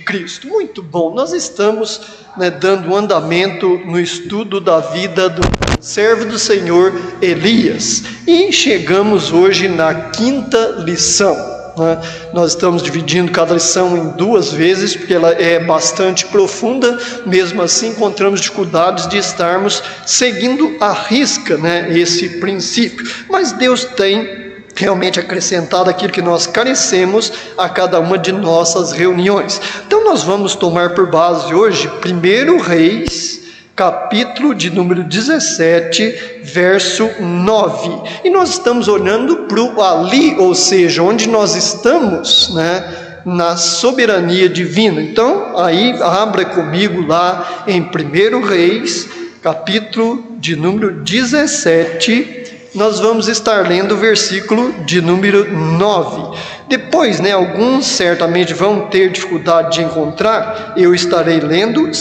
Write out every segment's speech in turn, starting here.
Cristo. Muito bom, nós estamos dando andamento no estudo da vida do servo do Senhor Elias, e chegamos hoje na 5ª lição. Nós estamos dividindo cada lição em 2 vezes, porque ela é bastante profunda. Mesmo assim encontramos dificuldades de estarmos seguindo à risca esse princípio, mas Deus tem realmente acrescentado aquilo que nós carecemos a cada uma de nossas reuniões. Então nós vamos tomar por base hoje 1 Reis, capítulo de número 17, verso 9. E nós estamos olhando para o ali, ou seja, onde nós estamos, na soberania divina. Então, aí abra comigo lá em 1 Reis, capítulo de número 17, nós vamos estar lendo o versículo de número 9. Depois, alguns certamente vão ter dificuldade de encontrar, eu estarei lendo 2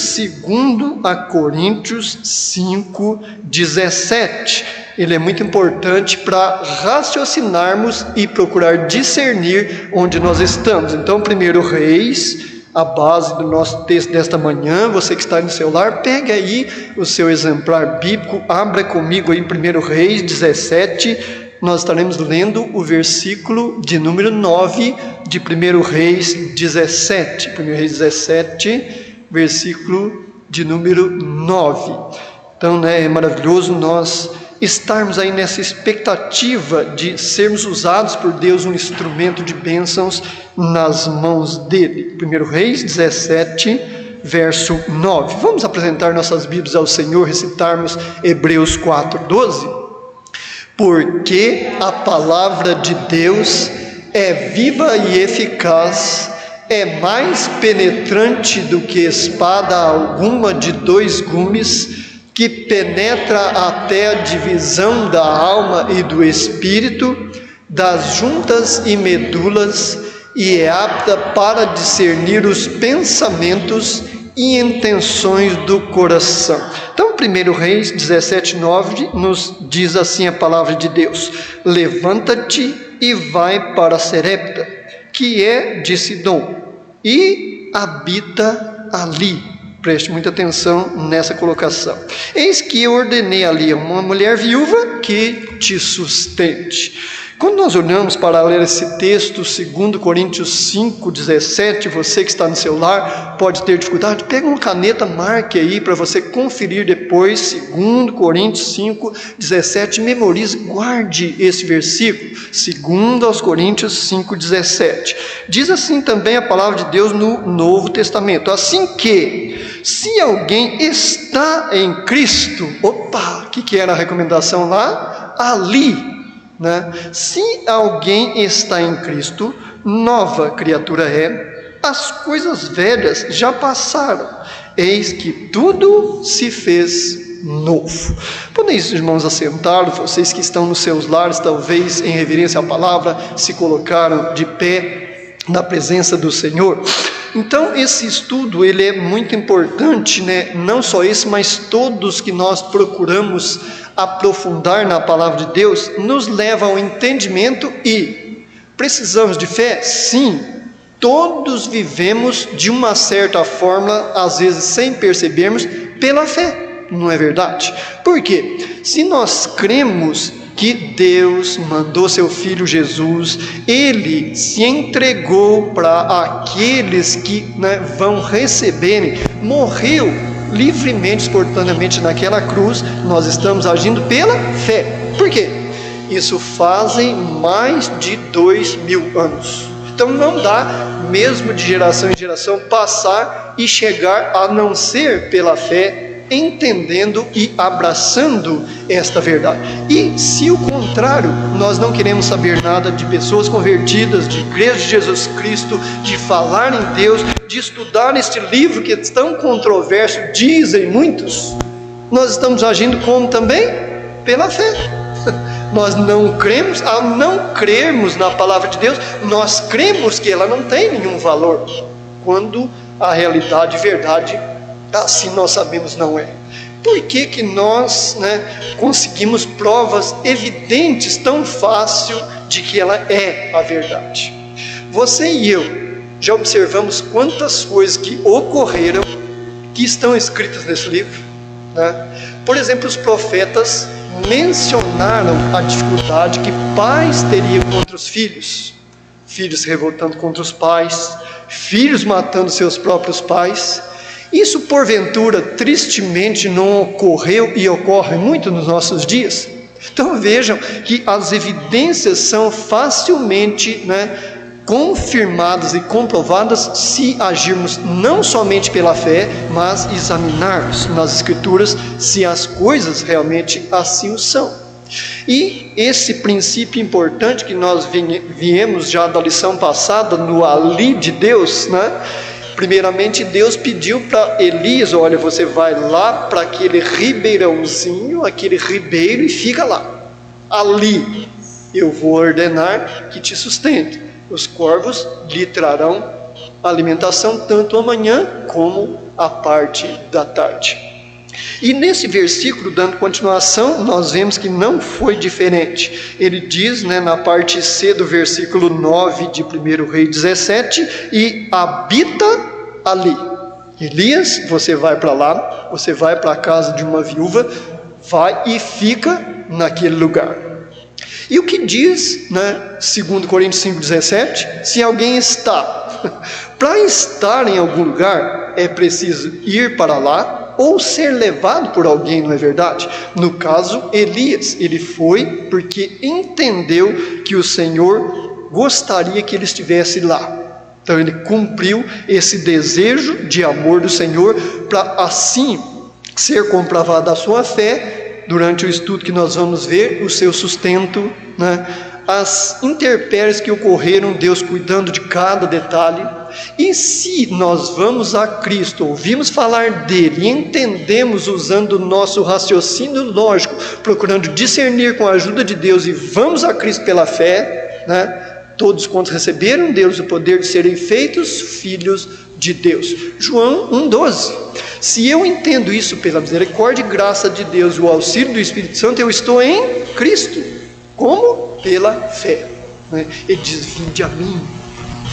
Coríntios 5, 17. Ele é muito importante para raciocinarmos e procurar discernir onde nós estamos. Então, 1 Reis, a base do nosso texto desta manhã. Você que está no celular, pegue aí o seu exemplar bíblico, abra comigo aí em 1 Reis 17, nós estaremos lendo o versículo de número 9 de 1 Reis 17. 1 Reis 17, versículo de número 9. Então, é maravilhoso nós estarmos aí nessa expectativa de sermos usados por Deus, um instrumento de bênçãos nas mãos dele. 1 Reis 17, verso 9. Vamos apresentar nossas Bíblias ao Senhor, recitarmos Hebreus 4, 12. Porque a palavra de Deus é viva e eficaz, é mais penetrante do que espada alguma de 2 gumes, que penetra até a divisão da alma e do espírito, das juntas e medulas, e é apta para discernir os pensamentos e intenções do coração. Então, 1 Reis 17, 9 nos diz assim a palavra de Deus: levanta-te e vai para Serepta, que é de Sidom, e habita ali. Preste muita atenção nessa colocação. Eis que eu ordenei ali uma mulher viúva que te sustente. Quando nós olhamos para ler esse texto, 2 Coríntios 5, 17, você que está no celular pode ter dificuldade, pega uma caneta, marque aí para você conferir depois, 2 Coríntios 5, 17, memorize, guarde esse versículo, 2 Coríntios 5, 17. Diz assim também a palavra de Deus no Novo Testamento: assim que, se alguém está em Cristo, o que era a recomendação lá? Ali. Se alguém está em Cristo, nova criatura é, as coisas velhas já passaram, eis que tudo se fez novo. Podem, irmãos, assentaram, vocês que estão nos seus lares, talvez em reverência à palavra, se colocaram de pé na presença do Senhor. Então, esse estudo, ele é muito importante, não só esse, mas todos que nós procuramos aprofundar na palavra de Deus, nos leva ao entendimento. E precisamos de fé? Sim, todos vivemos de uma certa forma, às vezes sem percebermos, pela fé, não é verdade? Por quê? Se nós cremos que Deus mandou seu Filho Jesus, Ele se entregou para aqueles que vão receberem, morreu livremente, espontaneamente naquela cruz, nós estamos agindo pela fé. Por quê? Isso fazem mais de 2000 anos. Então não dá, mesmo de geração em geração, passar e chegar a não ser pela fé, entendendo e abraçando esta verdade. E se o contrário, nós não queremos saber nada de pessoas convertidas, de igreja de Jesus Cristo, de falar em Deus, de estudar este livro que é tão controverso, dizem muitos, nós estamos agindo como também? Pela fé. Nós não cremos, ao não crermos na palavra de Deus, nós cremos que ela não tem nenhum valor, quando a realidade e verdade, assim nós sabemos, não é. Por que nós conseguimos provas evidentes tão fácil de que ela é a verdade? Você e eu Já observamos quantas coisas que ocorreram, que estão escritas nesse livro, né? Por exemplo, os profetas mencionaram a dificuldade que pais teriam contra os filhos, filhos se revoltando contra os pais, filhos matando seus próprios pais. Isso porventura tristemente não ocorreu e ocorre muito nos nossos dias. Então vejam que as evidências são facilmente, confirmadas e comprovadas se agirmos não somente pela fé, mas examinarmos nas Escrituras se as coisas realmente assim o são. E esse princípio importante que nós viemos já da lição passada, no ali de Deus, primeiramente Deus pediu para Elias: olha, você vai lá para aquele ribeirãozinho, aquele ribeiro, e fica lá. Ali eu vou ordenar que te sustente. Os corvos lhe trarão alimentação tanto amanhã como a parte da tarde. E nesse versículo, dando continuação, nós vemos que não foi diferente. Ele diz, na parte C do versículo 9 de 1 Reis 17, e habita ali. Elias, você vai para lá, você vai para a casa de uma viúva, vai e fica naquele lugar. E o que diz, 2 Coríntios 5,17? Se alguém está, para estar em algum lugar, é preciso ir para lá ou ser levado por alguém, não é verdade? No caso, Elias, ele foi porque entendeu que o Senhor gostaria que ele estivesse lá. Então ele cumpriu esse desejo de amor do Senhor, para assim ser comprovada a sua fé. Durante o estudo que nós vamos ver, o seu sustento, as intempéries que ocorreram, Deus cuidando de cada detalhe. E se nós vamos a Cristo, ouvimos falar dele e entendemos usando o nosso raciocínio lógico, procurando discernir com a ajuda de Deus, e vamos a Cristo pela fé, todos quantos receberam Deus o poder de serem feitos filhos de Deus. João 1,12. Se eu entendo isso pela misericórdia e graça de Deus, o auxílio do Espírito Santo, eu estou em Cristo. Como? Pela fé. Ele diz: vinde a mim,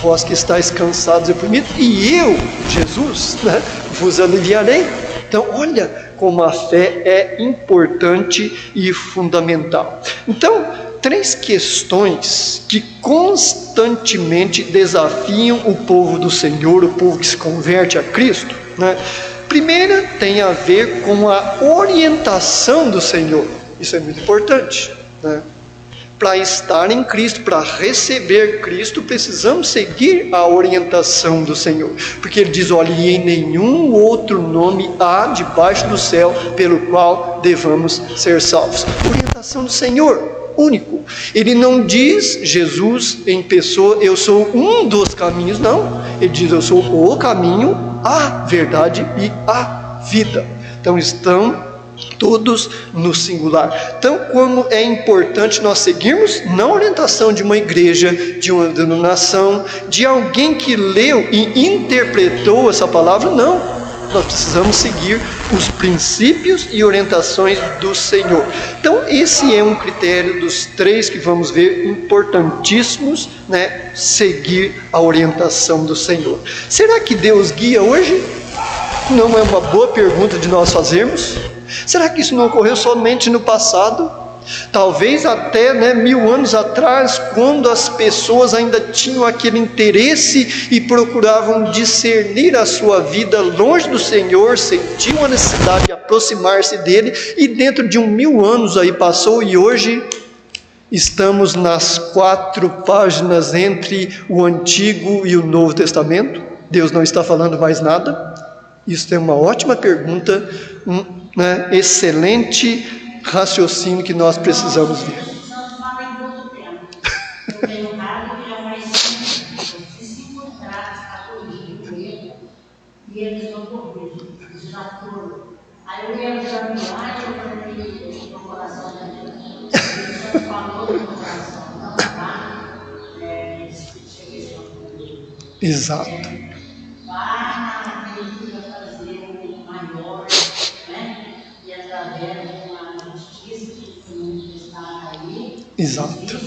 vós que estáis cansados e oprimidos, e eu, Jesus, vos aliviarei. Então olha como a fé é importante e fundamental. Então, 3 questões que constantemente desafiam o povo do Senhor, o povo que se converte a Cristo. Primeira tem a ver com a orientação do Senhor. Isso é muito importante. Para estar em Cristo, para receber Cristo, precisamos seguir a orientação do Senhor. Porque ele diz: olha, e em nenhum outro nome há debaixo do céu pelo qual devamos ser salvos. Orientação do Senhor, único. Ele não diz, Jesus em pessoa, eu sou um dos caminhos, não. Ele diz: eu sou o caminho, a verdade e a vida. Então estão todos no singular. Então, como é importante nós seguirmos não a orientação de uma igreja, de uma denominação, de alguém que leu e interpretou essa palavra, não. Nós precisamos seguir os princípios e orientações do Senhor. Então esse é um critério dos 3 que vamos ver, importantíssimos, seguir a orientação do Senhor. Será que Deus guia hoje? Não é uma boa pergunta de nós fazermos? Será que isso não ocorreu somente no passado? Talvez até 1000 anos atrás, quando as pessoas ainda tinham aquele interesse e procuravam discernir a sua vida longe do Senhor, sentiam a necessidade de aproximar-se dele, e dentro de 1000 anos aí passou, e hoje estamos nas 4 páginas entre o Antigo e o Novo Testamento. Deus não está falando mais nada? Isso é uma ótima pergunta, excelente raciocínio que nós precisamos ver. Exato. Exato.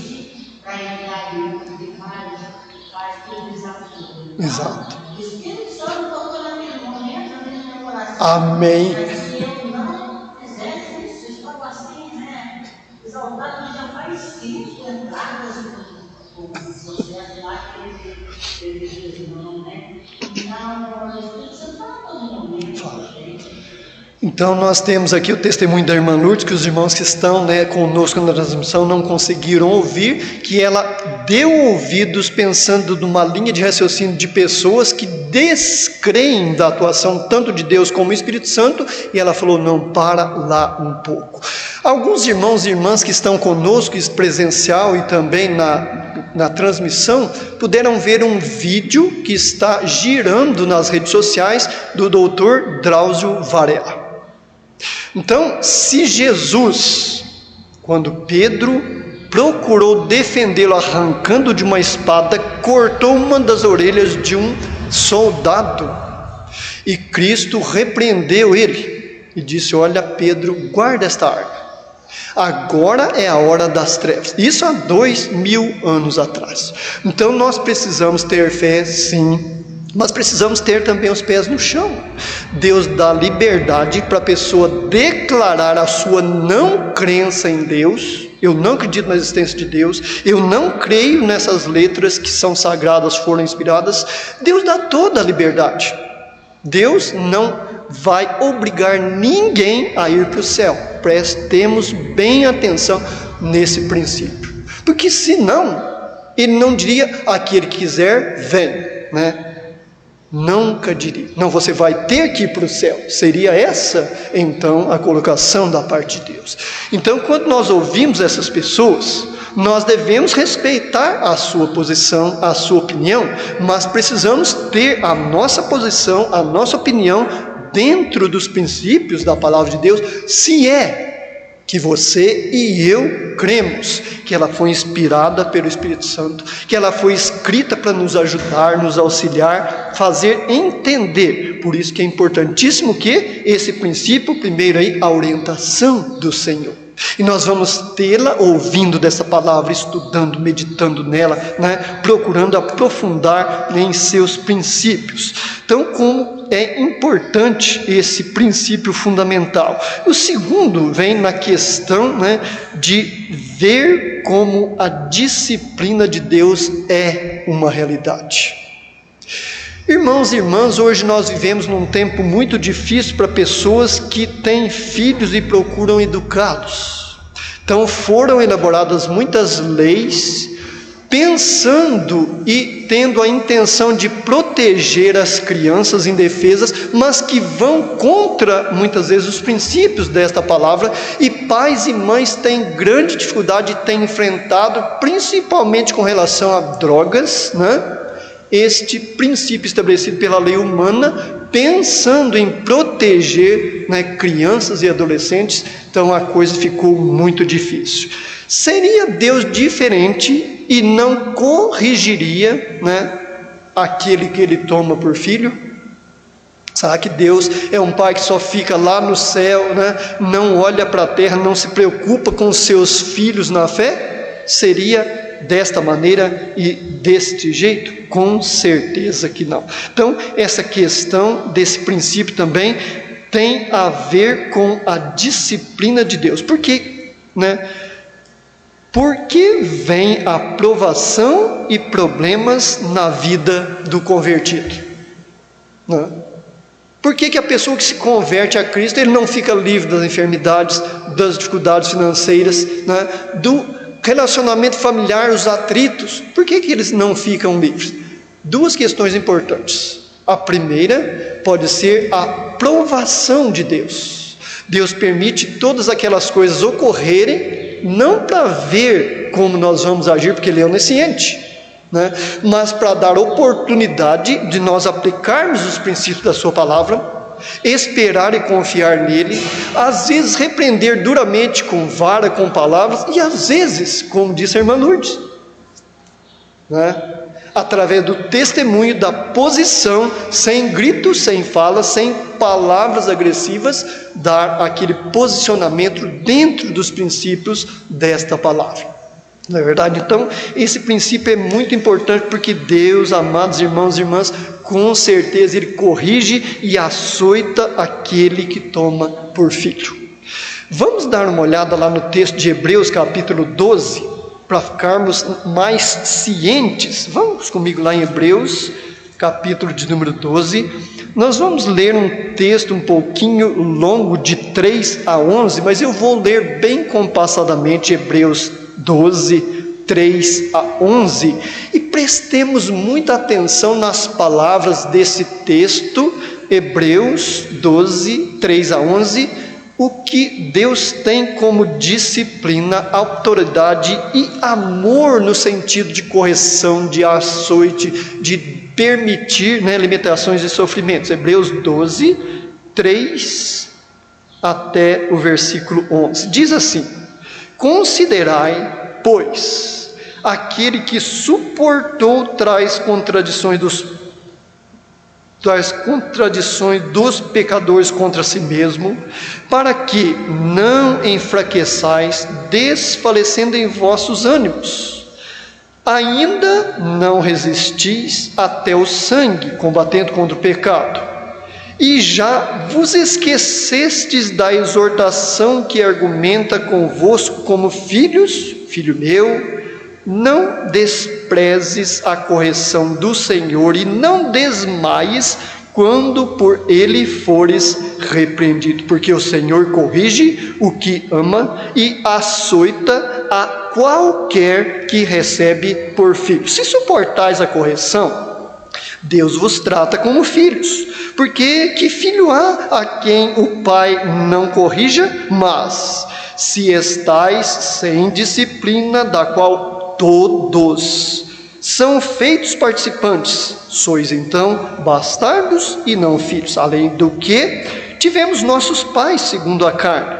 Exato. O Espírito Santo tocou naquele momento, no meu coração. Amém. Mas se eu não fizesse isso, estou assim, né? Exaltado, mas já faz tempo, o processo lá que ele fez, não, né? Então, o Espírito Santo fala todo momento. Fala. Então nós temos aqui o testemunho da irmã Lourdes, que os irmãos que estão, conosco na transmissão não conseguiram ouvir, que ela deu ouvidos pensando numa linha de raciocínio de pessoas que descreem da atuação tanto de Deus como do Espírito Santo, e ela falou, não, para lá um pouco. Alguns irmãos e irmãs que estão conosco, presencial e também na transmissão, puderam ver um vídeo que está girando nas redes sociais do Dr. Drauzio Varela. Então, se Jesus, quando Pedro procurou defendê-lo arrancando de uma espada, cortou uma das orelhas de um soldado, e Cristo repreendeu ele e disse, olha Pedro, guarda esta arma, agora é a hora das trevas. Isso há 2000 anos atrás. Então nós precisamos ter fé, sim, mas precisamos ter também os pés no chão. Deus dá liberdade para a pessoa declarar a sua não crença em Deus. Eu não acredito na existência de Deus, eu não creio nessas letras que são sagradas, foram inspiradas. Deus dá toda a liberdade. Deus não vai obrigar ninguém a ir para o céu. Prestemos bem atenção nesse princípio, porque senão ele não diria, aquele que quiser, vem, Nunca diria, não, você vai ter que ir para o céu. Seria essa, então, a colocação da parte de Deus. Então, quando nós ouvimos essas pessoas, nós devemos respeitar a sua posição, a sua opinião, mas precisamos ter a nossa posição, a nossa opinião dentro dos princípios da palavra de Deus, se é que você e eu cremos que ela foi inspirada pelo Espírito Santo, que ela foi escrita para nos ajudar, nos auxiliar, fazer entender. Por isso que é importantíssimo que esse princípio, primeiro aí, a orientação do Senhor. E nós vamos tê-la ouvindo dessa palavra, estudando, meditando nela, procurando aprofundar em seus princípios. Então, como é importante esse princípio fundamental. O segundo vem na questão de ver como a disciplina de Deus é uma realidade. Irmãos e irmãs, hoje nós vivemos num tempo muito difícil para pessoas que têm filhos e procuram educá-los. Então foram elaboradas muitas leis, pensando e tendo a intenção de proteger as crianças indefesas, mas que vão contra, muitas vezes, os princípios desta palavra, e pais e mães têm grande dificuldade, têm enfrentado, principalmente com relação a drogas, este princípio estabelecido pela lei humana, pensando em proteger crianças e adolescentes. Então a coisa ficou muito difícil. Seria Deus diferente e não corrigiria aquele que ele toma por filho? Será que Deus é um pai que só fica lá no céu, não olha para a terra, não se preocupa com os seus filhos na fé? Seria desta maneira e deste jeito? Com certeza que não. Então, essa questão desse princípio também tem a ver com a disciplina de Deus. Por quê? Porque vem a provação e problemas na vida do convertido. Por que a pessoa que se converte a Cristo, ele não fica livre das enfermidades, das dificuldades financeiras, do relacionamento familiar, os atritos? Por que eles não ficam livres? Duas questões importantes. A primeira pode ser a provação de Deus. Deus permite todas aquelas coisas ocorrerem, não para ver como nós vamos agir, porque Ele é onisciente, mas para dar oportunidade de nós aplicarmos os princípios da sua palavra, esperar e confiar nele, às vezes repreender duramente com vara, com palavras, e às vezes, como disse a irmã Lourdes, através do testemunho, da posição, sem gritos, sem falas, sem palavras agressivas, dar aquele posicionamento dentro dos princípios desta palavra. Não é verdade? Então, esse princípio é muito importante, porque Deus, amados irmãos e irmãs, com certeza Ele corrige e açoita aquele que toma por filho. Vamos dar uma olhada lá no texto de Hebreus capítulo 12, para ficarmos mais cientes. Vamos comigo lá em Hebreus capítulo de número 12. Nós vamos ler um texto um pouquinho longo, de 3 a 11, mas eu vou ler bem compassadamente Hebreus 12, 3 a 11, e prestemos muita atenção nas palavras desse texto, Hebreus 12, 3 a 11, o que Deus tem como disciplina, autoridade e amor no sentido de correção, de açoite, de permitir, limitações e sofrimentos. Hebreus 12, 3 até o versículo 11. Diz assim: considerai, pois, aquele que suportou tais contradições dos pecadores contra si mesmo, para que não enfraqueçais, desfalecendo em vossos ânimos. Ainda não resistis até o sangue, combatendo contra o pecado, e já vos esquecestes da exortação que argumenta convosco como filhos. Filho meu, não desprezes a correção do Senhor, e não desmaies quando por ele fores repreendido, porque o Senhor corrige o que ama e açoita a qualquer que recebe por filho. Se suportais a correção, Deus vos trata como filhos, porque que filho há a quem o pai não corrija? Mas se estais sem disciplina, da qual todos são feitos participantes, sois então bastardos e não filhos. Além do que, tivemos nossos pais segundo a carne,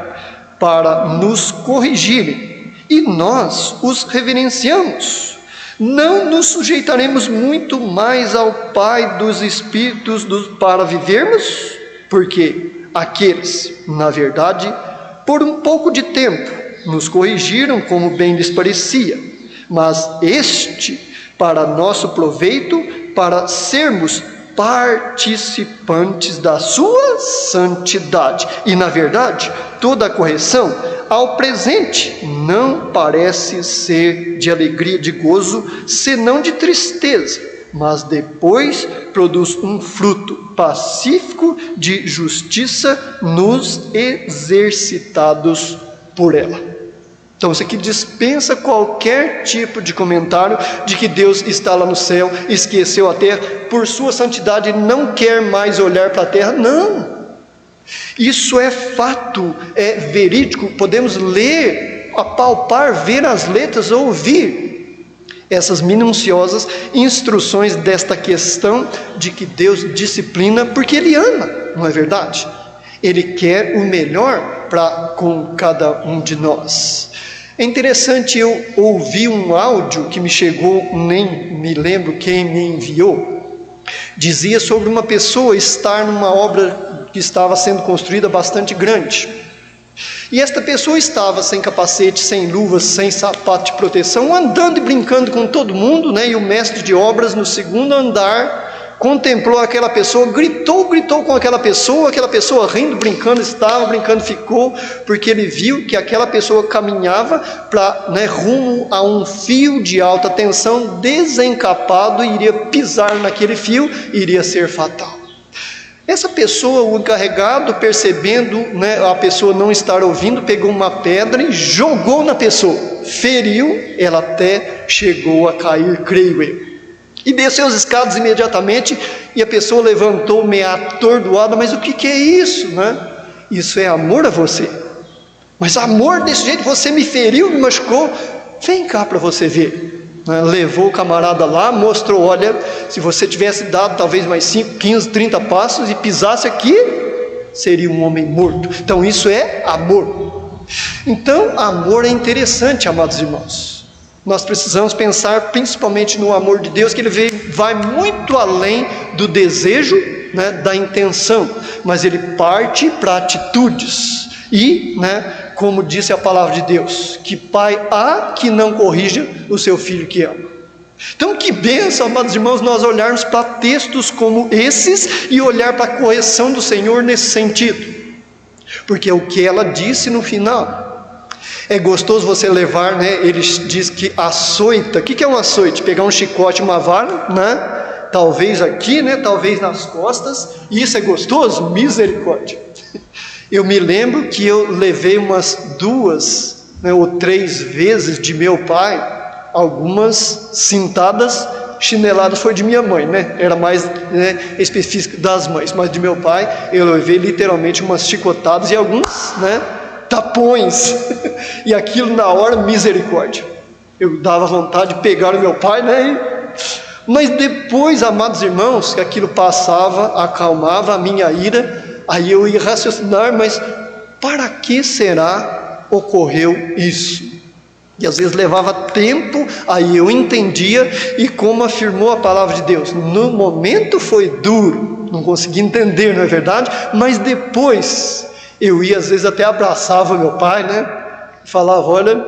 para nos corrigirem, e nós os reverenciamos. Não nos sujeitaremos muito mais ao Pai dos Espíritos para vivermos? Porque aqueles, na verdade, por um pouco de tempo, nos corrigiram como bem lhes parecia, mas este para nosso proveito, para sermos participantes da sua santidade. E na verdade, toda a correção ao presente não parece ser de alegria, de gozo, senão de tristeza, mas depois produz um fruto pacífico de justiça nos exercitados por ela. Então isso aqui dispensa qualquer tipo de comentário de que Deus está lá no céu, esqueceu a terra, por sua santidade não quer mais olhar para a terra. Não, isso é fato, é verídico, podemos ler, apalpar, ver as letras, ouvir essas minuciosas instruções desta questão de que Deus disciplina porque Ele ama, não é verdade? Ele quer o melhor com cada um de nós. É interessante, eu ouvi um áudio que me chegou, nem me lembro quem me enviou, dizia sobre uma pessoa estar numa obra que estava sendo construída bastante grande, e esta pessoa estava sem capacete, sem luvas, sem sapato de proteção, andando e brincando com todo mundo, e o mestre de obras no segundo andar contemplou aquela pessoa, gritou com aquela pessoa rindo, brincando, ficou, porque ele viu que aquela pessoa caminhava rumo a um fio de alta tensão, desencapado, e iria pisar naquele fio, iria ser fatal. Essa pessoa, o encarregado, percebendo a pessoa não estar ouvindo, pegou uma pedra e jogou na pessoa, feriu, ela até chegou a cair, creio eu, e desceu as escadas imediatamente, e a pessoa levantou meio atordoada. Mas o que é isso? Isso é amor a você. Mas amor desse jeito? Você me feriu, me machucou, vem cá para você ver. Levou o camarada lá, mostrou: olha, se você tivesse dado talvez mais 5, 15, 30 passos e pisasse aqui, seria um homem morto. Então isso é amor. Então amor é interessante, amados irmãos. Nós precisamos pensar principalmente no amor de Deus, que Ele vai muito além do desejo, da intenção, mas Ele parte para atitudes, e como disse a palavra de Deus, que pai há que não corrija o seu filho que ama. Então que bênção, amados irmãos, nós olharmos para textos como esses e olhar para a correção do Senhor nesse sentido, porque é o que ela disse no final. É gostoso você levar, né? Ele diz que açoita. O que é um açoite? Pegar um chicote, uma vara, né? Talvez aqui, né? Talvez nas costas. E isso é gostoso? Misericórdia. Eu me lembro que eu levei umas 2, né, ou 3 vezes de meu pai, algumas cintadas, chineladas foi de minha mãe, né? Era mais, né, específico das mães, mas de meu pai eu levei literalmente umas chicotadas e alguns, né, tapões. E aquilo na hora, misericórdia. Eu dava vontade de pegar o meu pai, né? Mas depois, amados irmãos, que aquilo passava, acalmava a minha ira, aí eu ia raciocinar, mas para que será ocorreu isso? E às vezes levava tempo, aí eu entendia, e como afirmou a palavra de Deus, no momento foi duro, não consegui entender, não é verdade? Mas depois, eu ia às vezes até abraçava meu pai, né? Falava, olha,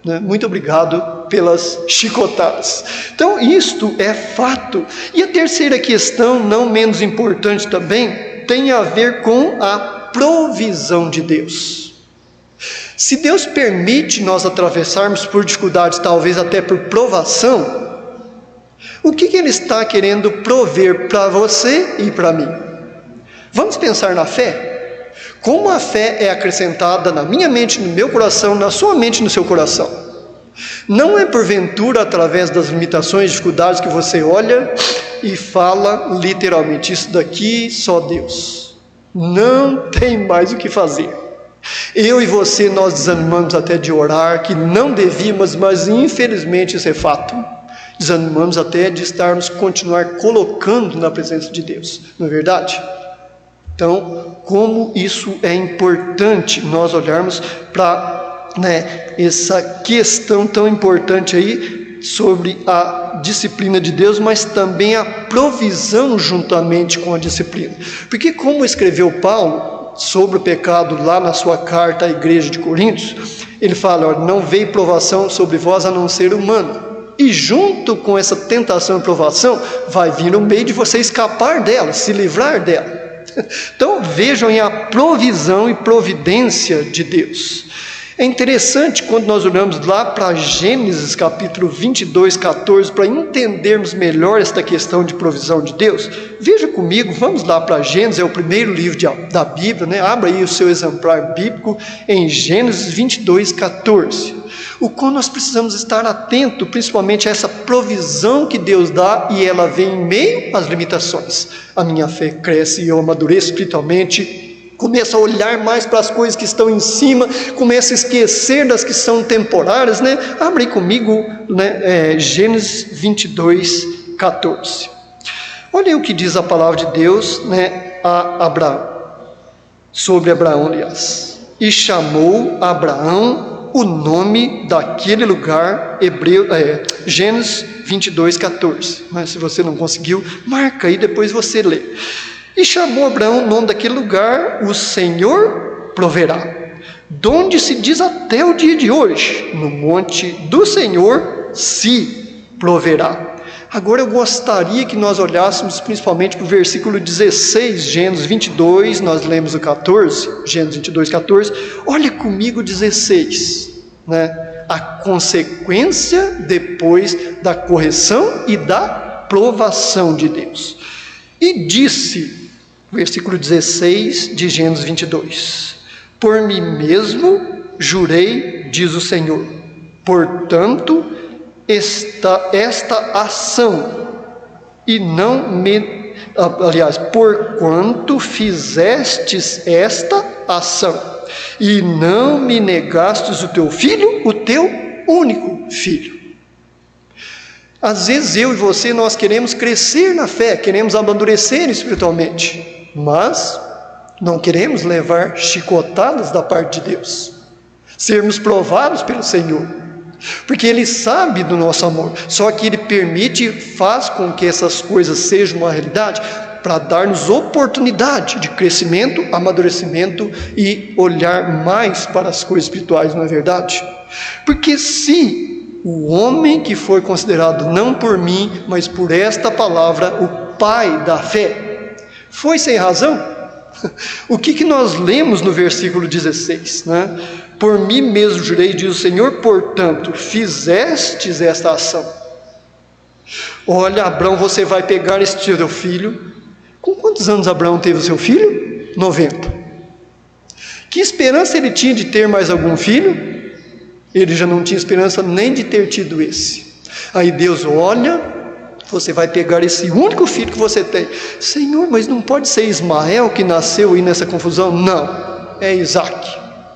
né, muito obrigado pelas chicotadas. Então isto é fato. E a terceira questão, não menos importante também, tem a ver com a provisão de Deus. Se Deus permite nós atravessarmos por dificuldades, talvez até por provação, o que Ele está querendo prover para você e para mim? Vamos pensar na fé? Como a fé é acrescentada na minha mente, no meu coração, na sua mente, no seu coração? Não é porventura através das limitações, dificuldades que você olha e fala literalmente, isso daqui só Deus, não tem mais o que fazer. Eu e você, nós desanimamos até de orar, que não devíamos, mas infelizmente isso é fato. Desanimamos até de continuar colocando na presença de Deus, não é verdade? Então, como isso é importante nós olharmos para, né, essa questão tão importante aí sobre a disciplina de Deus, mas também a provisão juntamente com a disciplina. Porque como escreveu Paulo sobre o pecado lá na sua carta à igreja de Coríntios, ele fala, olha, não veio provação sobre vós a não ser humana. E junto com essa tentação e provação, vai vir o meio de você escapar dela, se livrar dela. Então vejam aí a provisão e providência de Deus. É interessante quando nós olhamos lá para Gênesis capítulo 22, 14, para entendermos melhor esta questão de provisão de Deus. Veja comigo, vamos lá para Gênesis, é o primeiro livro da Bíblia, né? Abra aí o seu exemplar bíblico em Gênesis 22, 14. O qual nós precisamos estar atento, principalmente a essa provisão que Deus dá, e ela vem em meio às limitações. A minha fé cresce e eu amadureço espiritualmente, começa a olhar mais para as coisas que estão em cima, começa a esquecer das que são temporárias, né? Abre aí comigo, né, Gênesis 22, 14. Olha aí o que diz a palavra de Deus, né, a Abraão, sobre Abraão, aliás. E chamou Abraão o nome daquele lugar, Gênesis 22, 14. Mas se você não conseguiu, marca aí, depois você lê. E chamou Abraão o nome daquele lugar, o Senhor proverá. Donde se diz até o dia de hoje, no monte do Senhor se proverá. Agora eu gostaria que nós olhássemos principalmente para o versículo 16, Gênesis 22, nós lemos o 14, Gênesis 22, 14. Olha comigo o 16, né? A consequência depois da correção e da provação de Deus. E disse, versículo 16 de Gênesis 22, por mim mesmo jurei, diz o Senhor, portanto, esta ação, e não me, aliás, porquanto fizestes esta ação, e não me negastes o teu filho, o teu único filho. Às vezes eu e você, nós queremos crescer na fé, queremos amadurecer espiritualmente, mas não queremos levar chicotadas da parte de Deus, sermos provados pelo Senhor, porque Ele sabe do nosso amor, só que Ele permite e faz com que essas coisas sejam uma realidade, para dar-nos oportunidade de crescimento, amadurecimento e olhar mais para as coisas espirituais, não é verdade? Porque se o homem que foi considerado não por mim, mas por esta palavra, o pai da fé, foi sem razão, o que nós lemos no versículo 16, né? Por mim mesmo jurei, diz o Senhor, portanto, fizestes esta ação. Olha, Abraão, você vai pegar este teu filho. Com quantos anos Abraão teve o seu filho? 90. Que esperança ele tinha de ter mais algum filho? Ele já não tinha esperança nem de ter tido esse. Aí Deus olha, você vai pegar esse único filho que você tem. Senhor, mas não pode ser Ismael que nasceu aí nessa confusão? Não, é Isaac.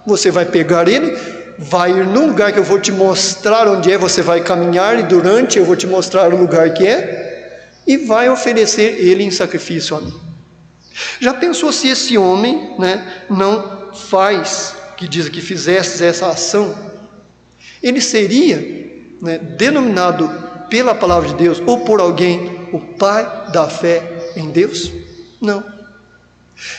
Você vai pegar ele, vai ir num lugar que eu vou te mostrar onde é, você vai caminhar e durante eu vou te mostrar o lugar que é, e vai oferecer ele em sacrifício a mim. Já pensou se esse homem, né, não faz, que diz que fizesse essa ação, ele seria, né, denominado pela palavra de Deus ou por alguém o pai da fé em Deus? Não.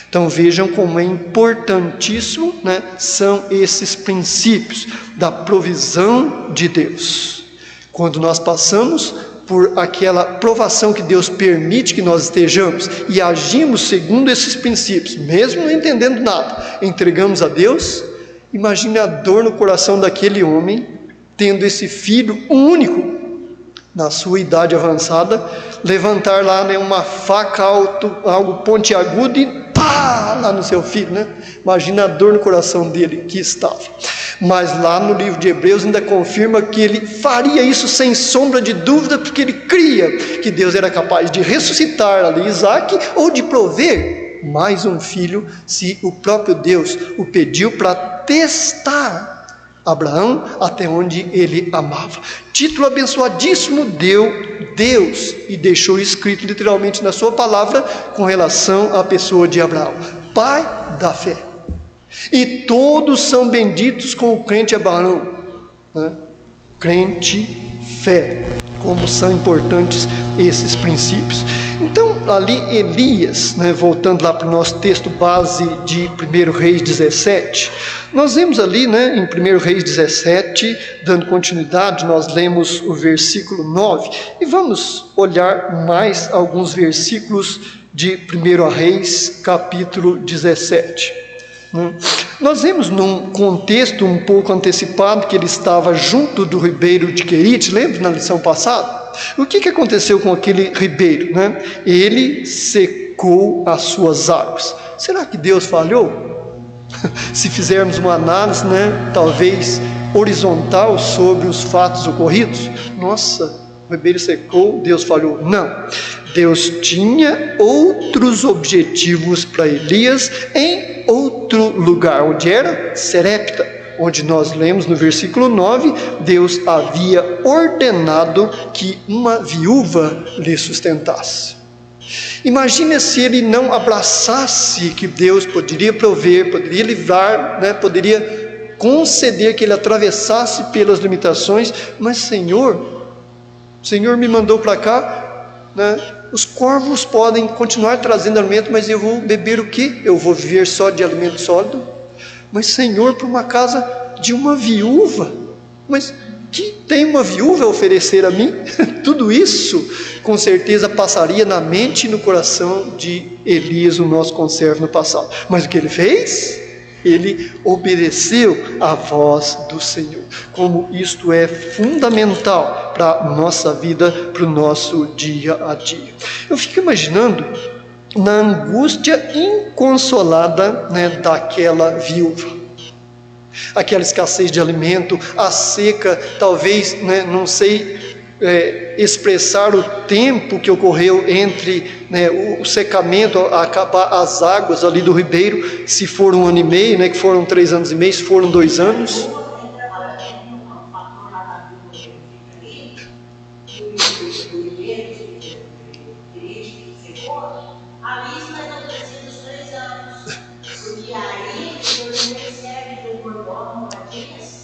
Então vejam como é importantíssimo, né, são esses princípios da provisão de Deus. Quando nós passamos por aquela provação que Deus permite que nós estejamos e agimos segundo esses princípios, mesmo não entendendo nada, entregamos a Deus. Imagine a dor no coração daquele homem, tendo esse filho único, na sua idade avançada, levantar lá, né, uma faca algo pontiagudo e pá, lá no seu filho, né? Imagina a dor no coração dele que estava. Mas lá no livro de Hebreus ainda confirma que ele faria isso sem sombra de dúvida, porque ele cria que Deus era capaz de ressuscitar ali Isaac, ou de prover mais um filho, se o próprio Deus o pediu para testar Abraão até onde ele amava. Título abençoadíssimo deu Deus e deixou escrito literalmente na sua palavra com relação à pessoa de Abraão, pai da fé. E todos são benditos com o crente Abraão, né? Crente, fé, como são importantes esses princípios. Então ali Elias, né, voltando lá para o nosso texto base de 1 Reis 17, nós vemos ali, né, em 1 Reis 17, dando continuidade, nós lemos o versículo 9, e vamos olhar mais alguns versículos de 1 Reis capítulo 17. Nós vemos num contexto um pouco antecipado que ele estava junto do ribeiro de Querite, lembra na lição passada? O que aconteceu com aquele ribeiro, né? Ele secou as suas águas. Será que Deus falhou? Se fizermos uma análise, né, talvez horizontal sobre os fatos ocorridos, nossa, o ribeiro secou, Deus falhou? Não. Deus tinha outros objetivos para Elias em outro lugar, onde era Serepta, onde nós lemos no versículo 9, Deus havia ordenado que uma viúva lhe sustentasse. Imagine se ele não abraçasse que Deus poderia prover, poderia livrar, né, poderia conceder que ele atravessasse pelas limitações, mas Senhor me mandou para cá, né? Os corvos podem continuar trazendo alimento, mas eu vou beber o quê? Eu vou viver só de alimento sólido? Mas Senhor, para uma casa de uma viúva, mas que tem uma viúva a oferecer a mim? Tudo isso com certeza passaria na mente e no coração de Elias, o nosso conservo no passado. Mas o que ele fez? Ele obedeceu à voz do Senhor. Como isto é fundamental para a nossa vida, para o nosso dia a dia. Eu fico imaginando na angústia inconsolada, né, daquela viúva. Aquela escassez de alimento, a seca, talvez, né, não sei expressar o tempo que ocorreu entre, né, o secamento, acabar as águas ali do ribeiro, se for 1 ano e meio, né, que foram 3 anos e meio, se foram 2 anos.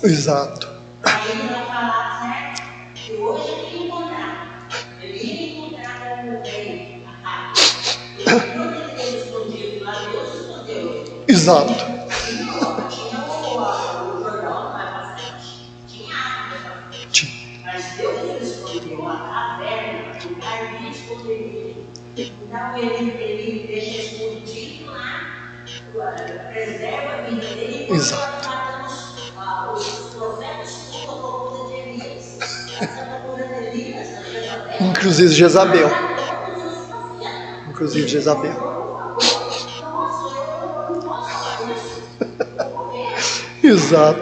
Exato. Aí ele vai falar, certo? Que hoje ele ia encontrar com o rei, a Exato. Tinha o Jordão mais pra frente. Tinha água mais pra frente. Mas Deus escolheu a caverna, o lugar de esconder. Então ele deixa escondido lá, preserva a vida dele. Exato. Os profetas com a procura de Elias. Essa procura de Elias, Inclusive Jezabel. Inclusive Jezabel. Exato.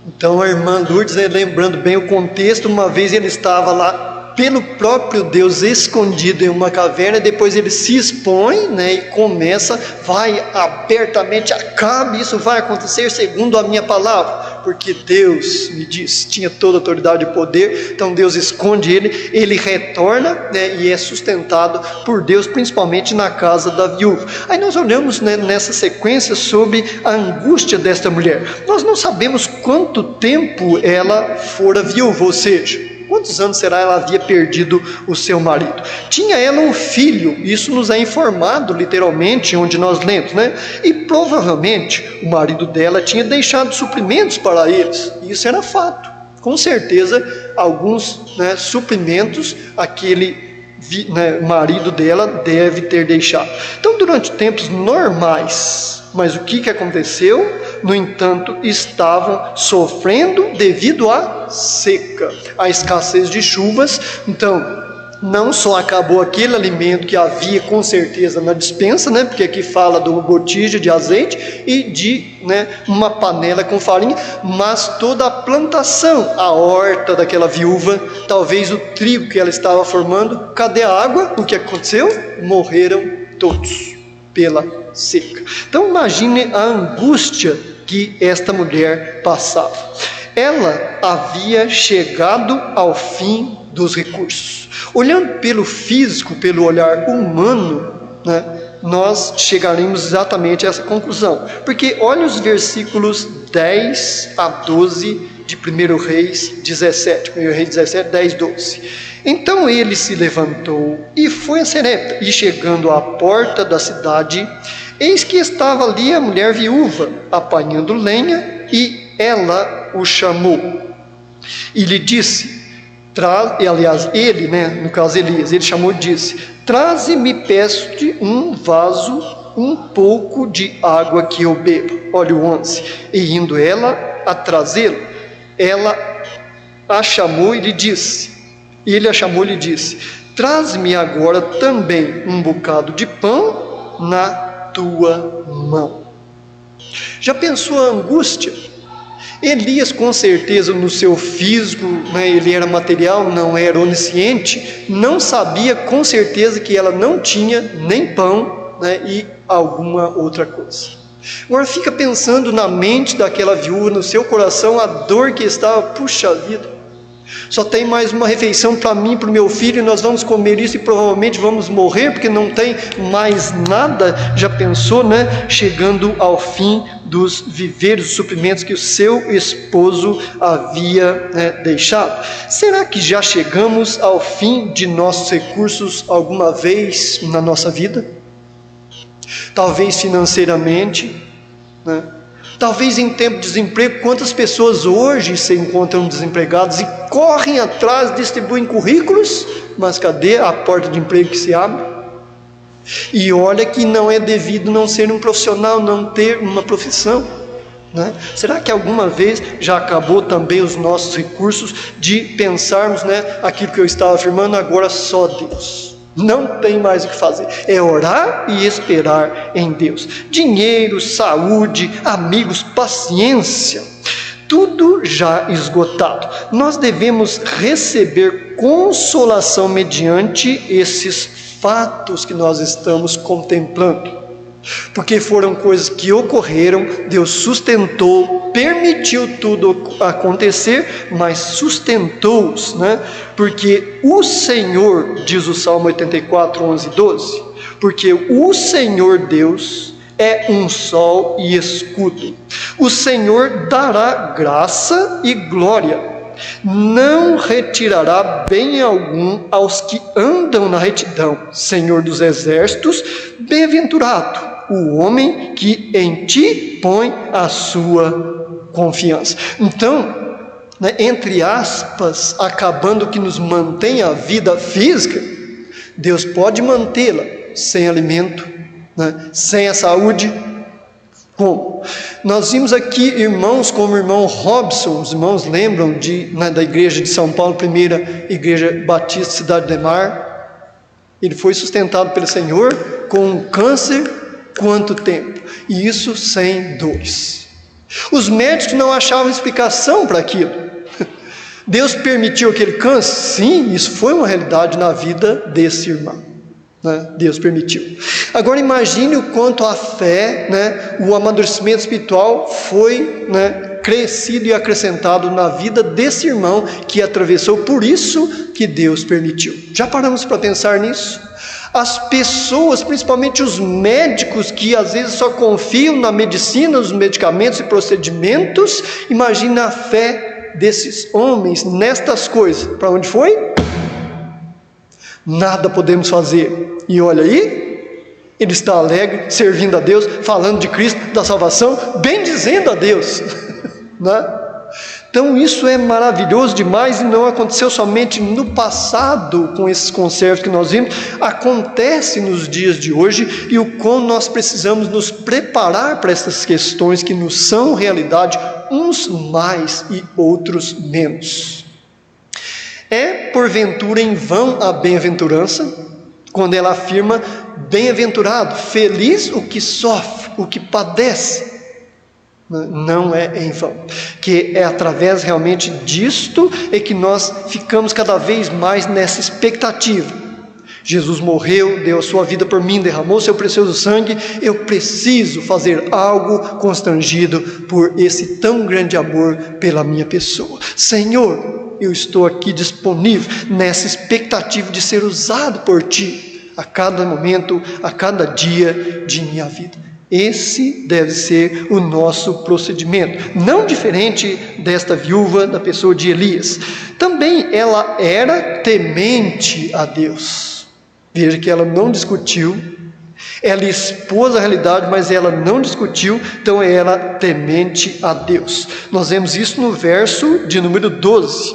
Então a irmã Lourdes, lembrando bem o contexto, uma vez ele estava lá pelo próprio Deus escondido em uma caverna, depois ele se expõe, e começa, vai abertamente, acabe, isso vai acontecer segundo a minha palavra, porque Deus me disse, tinha toda a autoridade e poder. Então Deus esconde ele retorna, e é sustentado por Deus, principalmente na casa da viúva. Aí nós olhamos, nessa sequência sobre a angústia desta mulher. Nós não sabemos quanto tempo ela fora viúva, ou seja, quantos anos será ela havia perdido o seu marido? Tinha ela um filho, isso nos é informado literalmente onde nós lemos, e provavelmente o marido dela tinha deixado suprimentos para eles, isso era fato, com certeza alguns suprimentos aquele marido dela deve ter deixado. Então durante tempos normais, mas o que aconteceu? No entanto, estavam sofrendo devido à seca, à escassez de chuvas. Então, não só acabou aquele alimento que havia com certeza na despensa, porque aqui fala de uma botija de azeite e de uma panela com farinha, mas toda a plantação, a horta daquela viúva, talvez o trigo que ela estava formando, cadê a água? O que aconteceu? Morreram todos pela seca. Então imagine a angústia que esta mulher passava. Ela havia chegado ao fim dos recursos. Olhando pelo físico, pelo olhar humano, nós chegaremos exatamente a essa conclusão. Porque olha os versículos 10 a 12 de 1 Reis 17. 1 Reis 17, 10, 12. Então ele se levantou e foi a Serepta, e chegando à porta da cidade, eis que estava ali a mulher viúva, apanhando lenha, e ela o chamou. E lhe disse, ele, no caso Elias, ele chamou e disse, traze-me, peço-te, um vaso, um pouco de água que eu bebo. Olha o 11. E indo ela a trazê-lo, ela a chamou e lhe disse, ele a chamou e lhe disse, traze-me agora também um bocado de pão na tua mão. Já pensou a angústia? Elias, com certeza, no seu físico, ele era material, não era onisciente, não sabia com certeza que ela não tinha nem pão, e alguma outra coisa. Agora fica pensando na mente daquela viúva, no seu coração, a dor que estava, puxa vida, só tem mais uma refeição para mim e para o meu filho, e nós vamos comer isso e provavelmente vamos morrer, porque não tem mais nada. Já pensou, chegando ao fim dos viveres, dos suprimentos que o seu esposo havia deixado? Será que já chegamos ao fim de nossos recursos alguma vez na nossa vida? Talvez financeiramente, talvez em tempo de desemprego. Quantas pessoas hoje se encontram desempregadas e correm atrás, distribuem currículos, mas cadê a porta de emprego que se abre? E olha que não é devido não ser um profissional, não ter uma profissão, Será que alguma vez já acabou também os nossos recursos de pensarmos, aquilo que eu estava afirmando, agora só Deus? Não tem mais o que fazer, é orar e esperar em Deus. Dinheiro, saúde, amigos, paciência, tudo já esgotado. Nós devemos receber consolação mediante esses fatos que nós estamos contemplando, porque foram coisas que ocorreram, Deus sustentou, permitiu tudo acontecer, mas sustentou-os, porque o Senhor, diz o Salmo 84, 11 e 12, porque o Senhor Deus é um sol e escudo, o Senhor dará graça e glória, não retirará bem algum aos que andam na retidão. Senhor dos exércitos, bem-aventurado o homem que em ti põe a sua confiança. Então, entre aspas, acabando o que nos mantém a vida física, Deus pode mantê-la sem alimento, sem a saúde. Como? Nós vimos aqui irmãos como o irmão Robson. Os irmãos lembram da igreja de São Paulo, primeira igreja batista Cidade Ademar. Ele foi sustentado pelo Senhor com um câncer, quanto tempo? E isso sem dores. Os médicos não achavam explicação para aquilo. Deus permitiu aquele câncer? Sim, isso foi uma realidade na vida desse irmão. Deus permitiu. Agora imagine o quanto a fé, o amadurecimento espiritual foi crescido e acrescentado na vida desse irmão que atravessou, por isso que Deus permitiu. Já paramos para pensar nisso? As pessoas, principalmente os médicos, que às vezes só confiam na medicina, nos medicamentos e procedimentos, imagine a fé desses homens nestas coisas. Para onde foi? Nada podemos fazer. E olha aí, ele está alegre, servindo a Deus, falando de Cristo, da salvação, bendizendo a Deus. Então isso é maravilhoso demais, e não aconteceu somente no passado com esses conservos que nós vimos, acontece nos dias de hoje, e o quão nós precisamos nos preparar para essas questões que nos são realidade, uns mais e outros menos. É porventura em vão a bem-aventurança, quando ela afirma: bem-aventurado, feliz o que sofre, o que padece. Não é em vão, que é através realmente disto é que nós ficamos cada vez mais nessa expectativa. Jesus morreu, deu a sua vida por mim, derramou seu precioso sangue, eu preciso fazer algo constrangido por esse tão grande amor pela minha pessoa. Senhor, eu estou aqui disponível nessa expectativa de ser usado por Ti a cada momento, a cada dia de minha vida. Esse deve ser o nosso procedimento, não diferente desta viúva, da pessoa de Elias. Também ela era temente a Deus. Veja que ela não discutiu, ela expôs a realidade, mas ela não discutiu, então ela era temente a Deus. Nós vemos isso no verso de número 12.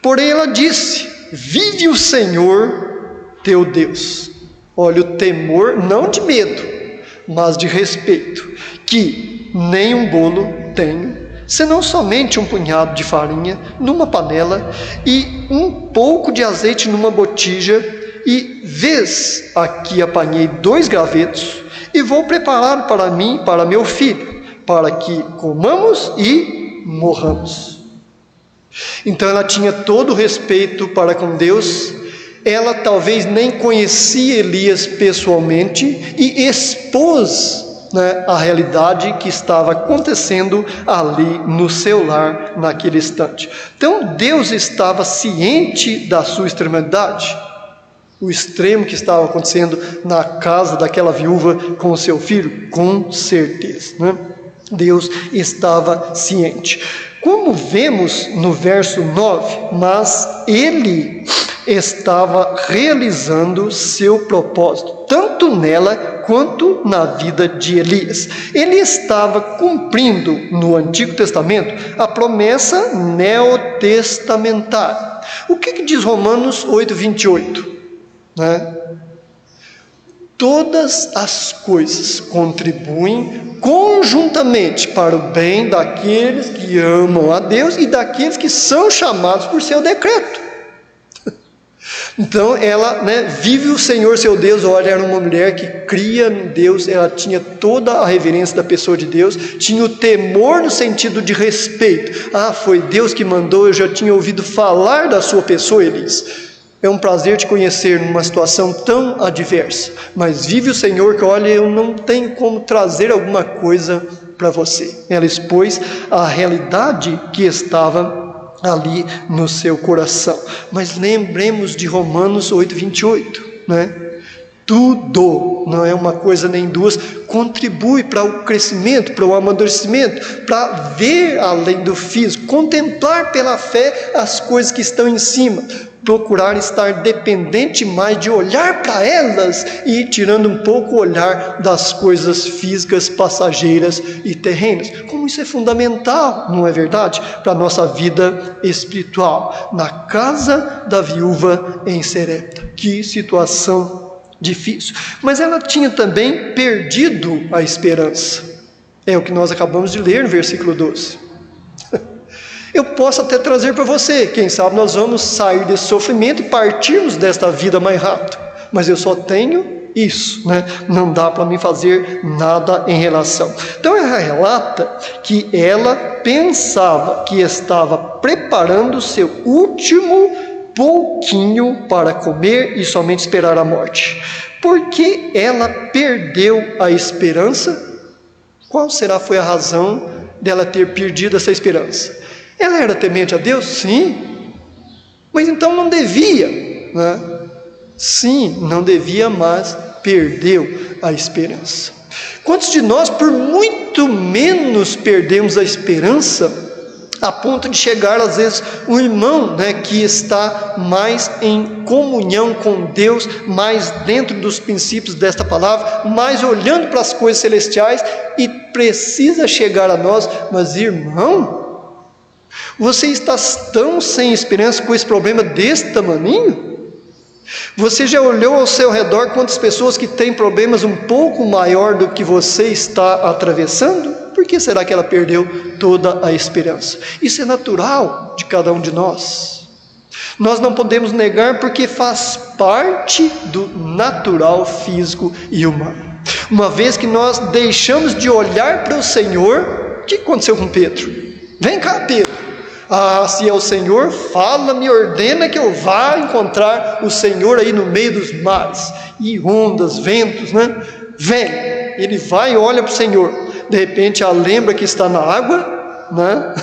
Porém ela disse: vive o Senhor teu Deus. Olha o temor, não de medo, mas de respeito, que nem um bolo tenho, senão somente um punhado de farinha numa panela e um pouco de azeite numa botija, e vês, aqui apanhei 2 gravetos e vou preparar para mim e para meu filho, para que comamos e morramos. Então ela tinha todo o respeito para com Deus. Ela talvez nem conhecia Elias pessoalmente e expôs a realidade que estava acontecendo ali no seu lar naquele instante. Então Deus estava ciente da sua extremidade, o extremo que estava acontecendo na casa daquela viúva com o seu filho, com certeza, Deus estava ciente. Como vemos no verso 9, mas ele estava realizando seu propósito, tanto nela quanto na vida de Elias. Ele estava cumprindo no Antigo Testamento a promessa neotestamentária. O que diz Romanos 8:28? Todas as coisas contribuem conjuntamente para o bem daqueles que amam a Deus e daqueles que são chamados por seu decreto. Então ela vive o Senhor seu Deus. Olha, era uma mulher que cria em Deus, ela tinha toda a reverência da pessoa de Deus, tinha o temor no sentido de respeito. Foi Deus que mandou, eu já tinha ouvido falar da sua pessoa, Elias. É um prazer te conhecer numa situação tão adversa, mas vive o Senhor que, olha, eu não tenho como trazer alguma coisa para você. Ela expôs a realidade que estava ali no seu coração. Mas lembremos de Romanos 8:28, Tudo, não é uma coisa nem duas, contribui para o crescimento, para o amadurecimento, para ver além do físico, contemplar pela fé as coisas que estão em cima, procurar estar dependente mais de olhar para elas e ir tirando um pouco o olhar das coisas físicas, passageiras e terrenas. Como isso é fundamental, não é verdade? Para a nossa vida espiritual. Na casa da viúva em Serepta. Que situação difícil. Mas ela tinha também perdido a esperança. É o que nós acabamos de ler no versículo 12. Eu posso até trazer para você, quem sabe nós vamos sair desse sofrimento e partirmos desta vida mais rápido. Mas eu só tenho isso, né? Não dá para mim fazer nada em relação. Então ela relata que ela pensava que estava preparando o seu último pouquinho para comer e somente esperar a morte. Porque ela perdeu a esperança. Qual foi a razão dela ter perdido essa esperança? Ela era temente a Deus? Sim. Mas então não devia, né? Sim, não devia, mas perdeu a esperança. Quantos de nós, por muito menos, perdemos a esperança, a ponto de chegar, às vezes, um irmão, né, que está mais em comunhão com Deus, mais dentro dos princípios desta palavra, mais olhando para as coisas celestiais, e precisa chegar a nós, mas irmão, você está tão sem esperança com esse problema desse tamaninho? Você já olhou ao seu redor quantas pessoas que têm problemas um pouco maior do que você está atravessando? Por que será que ela perdeu toda a esperança? Isso é natural de cada um de nós. Nós não podemos negar porque faz parte do natural físico e humano. Uma vez que nós deixamos de olhar para o Senhor, o que aconteceu com Pedro? Vem cá, Pedro. Ah, se é o Senhor, fala, me ordena que eu vá encontrar o Senhor aí no meio dos mares, e ondas, ventos, né? Vem, ele vai e olha para o Senhor, de repente ela lembra que está na água, né?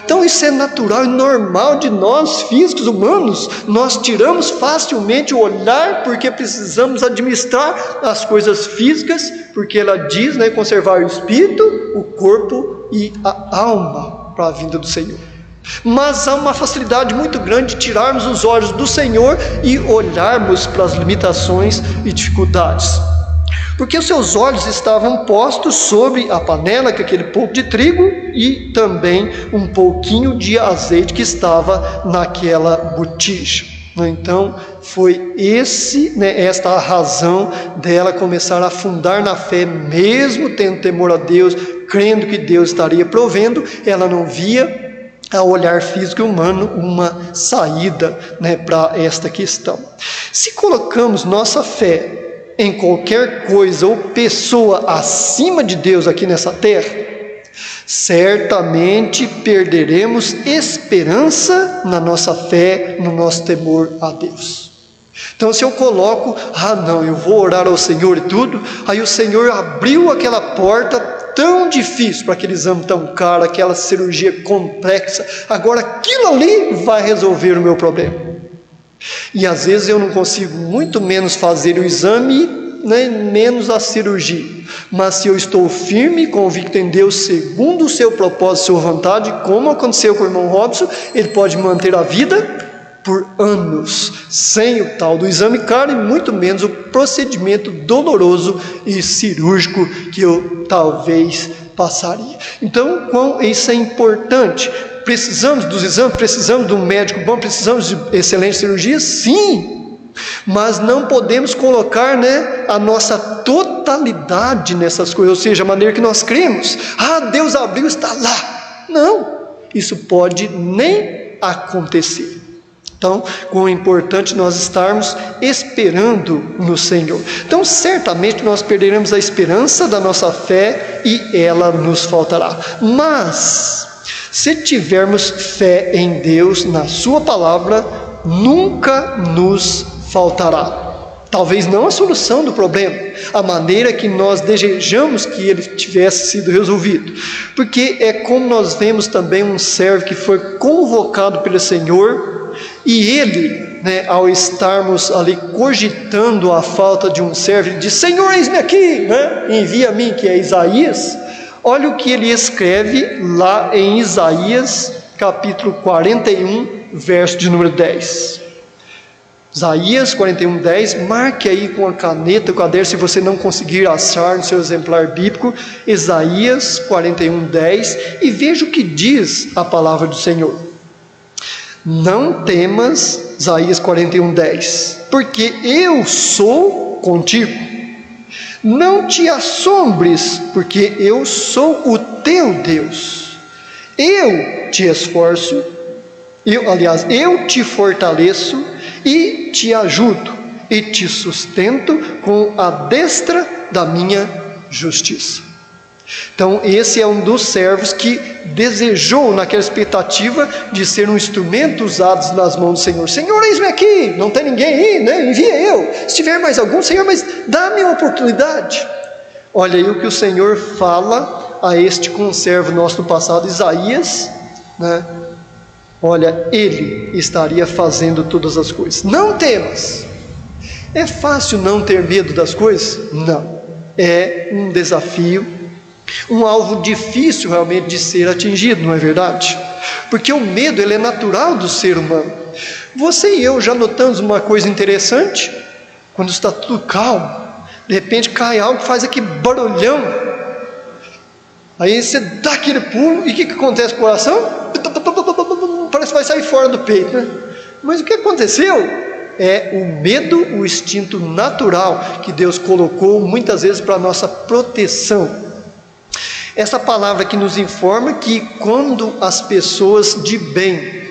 Então isso é natural e normal de nós, físicos, humanos. Nós tiramos facilmente o olhar, porque precisamos administrar as coisas físicas, porque ela diz, né, conservar o espírito, o corpo e a alma para a vinda do Senhor. Mas há uma facilidade muito grande de tirarmos os olhos do Senhor e olharmos para as limitações e dificuldades, porque os seus olhos estavam postos sobre a panela, com aquele pouco de trigo e também um pouquinho de azeite que estava naquela botija. Então foi esta a razão dela começar a afundar na fé, mesmo tendo temor a Deus, crendo que Deus estaria provendo. Ela não via ao olhar físico e humano uma saída, né, para esta questão. Se colocamos nossa fé em qualquer coisa ou pessoa acima de Deus aqui nessa terra, certamente perderemos esperança na nossa fé, no nosso temor a Deus. Então se eu coloco, não, eu vou orar ao Senhor e tudo, aí o Senhor abriu aquela porta tão difícil para aquele exame tão caro, aquela cirurgia complexa, agora aquilo ali vai resolver o meu problema. E às vezes eu não consigo muito menos fazer o exame, nem menos a cirurgia, mas se eu estou firme e convicto em Deus, segundo o seu propósito, sua vontade, como aconteceu com o irmão Robson, ele pode manter a vida por anos, sem o tal do exame caro e muito menos o procedimento doloroso e cirúrgico que eu talvez passaria. Então, isso é importante. Precisamos dos exames, precisamos de um médico bom, precisamos de excelente cirurgia? Sim, mas não podemos colocar, né, a nossa totalidade nessas coisas, ou seja, a maneira que nós cremos. Deus abriu, está lá. Não, isso pode nem acontecer. Então, quão é importante nós estarmos esperando no Senhor. Então, certamente nós perderemos a esperança da nossa fé e ela nos faltará. Mas, se tivermos fé em Deus, na sua palavra, nunca nos faltará. Talvez não a solução do problema, a maneira que nós desejamos que ele tivesse sido resolvido. Porque é como nós vemos também um servo que foi convocado pelo Senhor, e ele, né, ao estarmos ali cogitando a falta de um servo, ele diz: Senhor, eis-me aqui, né? Envia a mim, que é Isaías. Olha o que ele escreve lá em Isaías, capítulo 41, verso de número 10. Isaías 41:10, marque aí com a caneta, com o caderno, se você não conseguir achar no seu exemplar bíblico, Isaías 41:10, e veja o que diz a palavra do Senhor. Não temas, Isaías 41:10, porque eu sou contigo. Não te assombres, porque eu sou o teu Deus. Eu te esforço, eu te fortaleço e te ajudo, e te sustento com a destra da minha justiça. Então esse é um dos servos que desejou naquela expectativa de ser um instrumento usado nas mãos do Senhor. Senhor, eis-me aqui, não tem ninguém aí, né? Envia eu, se tiver mais algum, Senhor, mas dá-me uma oportunidade. Olha aí o que o Senhor fala a este conservo nosso do passado, Isaías, né? Olha, ele estaria fazendo todas as coisas. Não temas. É fácil não ter medo das coisas? Não. É um desafio, um alvo difícil realmente de ser atingido, não é verdade? Porque o medo, ele é natural do ser humano. Você e eu já notamos uma coisa interessante? Quando está tudo calmo, de repente cai algo que faz aquele barulhão. Aí você dá aquele pulo, e o que acontece com o coração? Parece que vai sair fora do peito, né? Mas o que aconteceu? É o medo, o instinto natural que Deus colocou muitas vezes para a nossa proteção. Essa palavra que nos informa que quando as pessoas de bem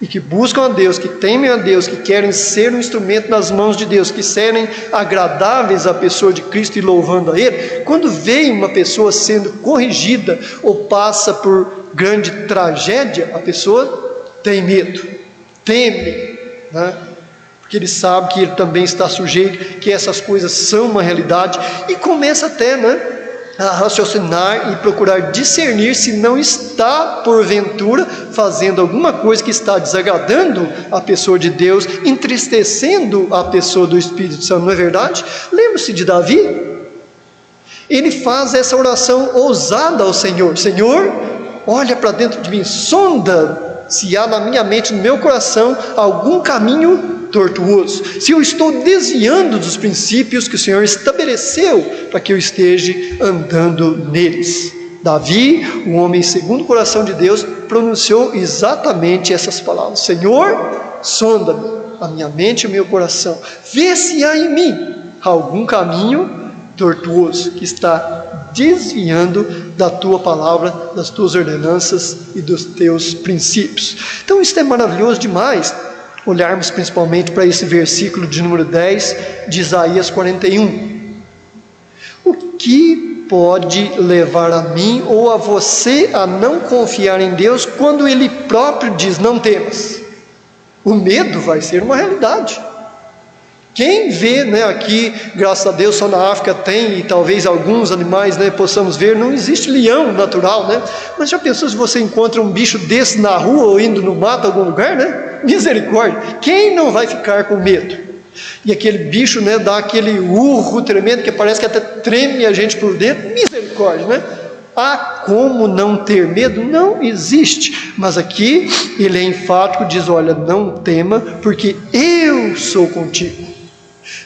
e que buscam a Deus, que temem a Deus, que querem ser um instrumento nas mãos de Deus, que serem agradáveis à pessoa de Cristo e louvando a Ele, quando vê uma pessoa sendo corrigida ou passa por grande tragédia, a pessoa tem medo, teme, né? Porque ele sabe que ele também está sujeito, que essas coisas são uma realidade, e começa até, né, a raciocinar e procurar discernir se não está, porventura, fazendo alguma coisa que está desagradando a pessoa de Deus, entristecendo a pessoa do Espírito Santo, não é verdade? Lembre-se de Davi. Ele faz essa oração ousada ao Senhor: Senhor, olha para dentro de mim, sonda se há na minha mente, no meu coração, algum caminho tortuoso, se eu estou desviando dos princípios que o Senhor estabeleceu para que eu esteja andando neles. Davi, um homem segundo o coração de Deus, pronunciou exatamente essas palavras: Senhor, sonda-me a minha mente e o meu coração, vê se há em mim algum caminho tortuoso que está desviando da tua palavra, das tuas ordenanças e dos teus princípios. Então isso é maravilhoso demais, olharmos principalmente para esse versículo de número 10 de Isaías 41. O que pode levar a mim ou a você a não confiar em Deus quando Ele próprio diz: não temas? O medo vai ser uma realidade. Quem vê, né, aqui, graças a Deus, só na África tem, e talvez alguns animais, né, possamos ver, não existe leão natural, né? Mas já pensou se você encontra um bicho desse na rua ou indo no mato, algum lugar, né? Misericórdia! Quem não vai ficar com medo? E aquele bicho, né, dá aquele urro tremendo que parece que até treme a gente por dentro. Misericórdia, né? Há como não ter medo? Não existe. Mas aqui ele é enfático, diz: olha, não tema, porque eu sou contigo.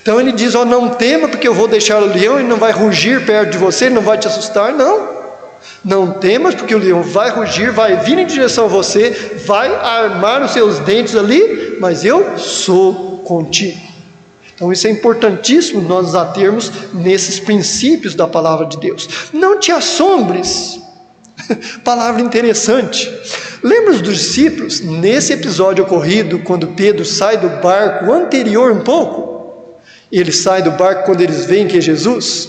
Então ele diz: ó, não tema, porque eu vou deixar o leão, ele não vai rugir perto de você, ele não vai te assustar. Não temas, porque o leão vai rugir, vai vir em direção a você, vai armar os seus dentes ali, mas eu sou contigo. Então isso é importantíssimo nós atermos nesses princípios da palavra de Deus. Não te assombres. Palavra interessante. Lembra dos discípulos, nesse episódio ocorrido, quando Pedro sai do barco anterior um pouco? Ele sai do barco quando eles veem que é Jesus.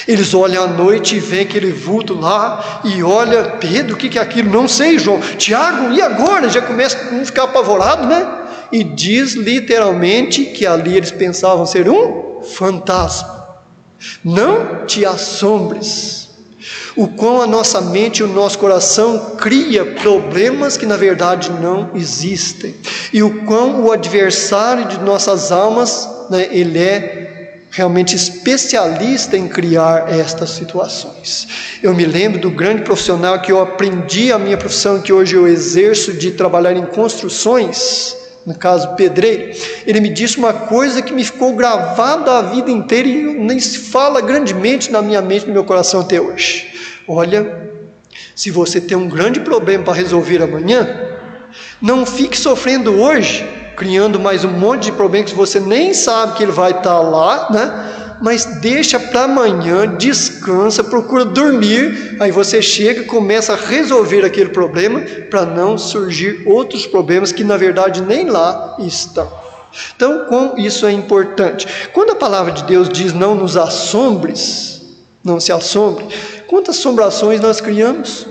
Eles olham à noite e veem aquele vulto lá, e olha: Pedro, o que é aquilo? Não sei, João. Tiago, e agora? Já começa a ficar apavorado, né? E diz literalmente que ali eles pensavam ser um fantasma. Não te assombres. O quão a nossa mente e o nosso coração cria problemas que na verdade não existem, e o quão o adversário de nossas almas, né, ele é realmente especialista em criar estas situações. Eu me lembro do grande profissional que eu aprendi a minha profissão, que hoje eu exerço, de trabalhar em construções, no caso pedreiro, ele me disse uma coisa que me ficou gravada a vida inteira e nem se fala grandemente na minha mente, no meu coração até hoje. Olha, se você tem um grande problema para resolver amanhã, não fique sofrendo hoje, criando mais um monte de problemas que você nem sabe que ele vai estar lá, né? Mas deixa para amanhã, descansa, procura dormir, aí você chega e começa a resolver aquele problema, para não surgir outros problemas que na verdade nem lá estão. Então, com isso é importante. Quando a palavra de Deus diz não nos assombres, não se assombre, quantas assombrações nós criamos?